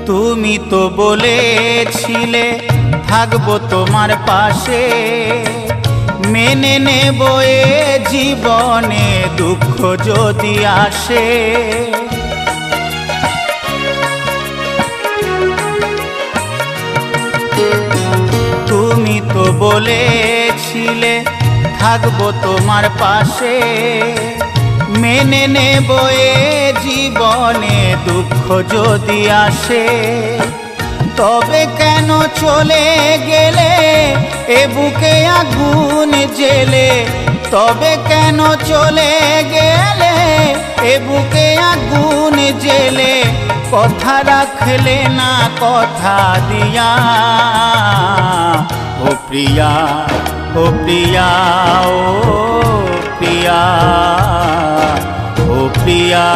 তুমি তো বলেছিলে থাকবো তোমার পাশে, মেনে নেব এ জীবনে দুঃখ যদি আসে। তুমি তো বলেছিলে থাকবো তোমার পাশে, মেনে নেব এ জীবনে দুঃখ যদি আসে। তবে কেন চলে গেলে এ বুকে আগুন জেলে, তবে কেন চলে গেলে এ বুকে আগুন জেলে, কথা রাখলে না কথা দিয়া। ও প্রিয়া, ও প্রিয়া, ও প্রিয়া, ও প্রিয়া।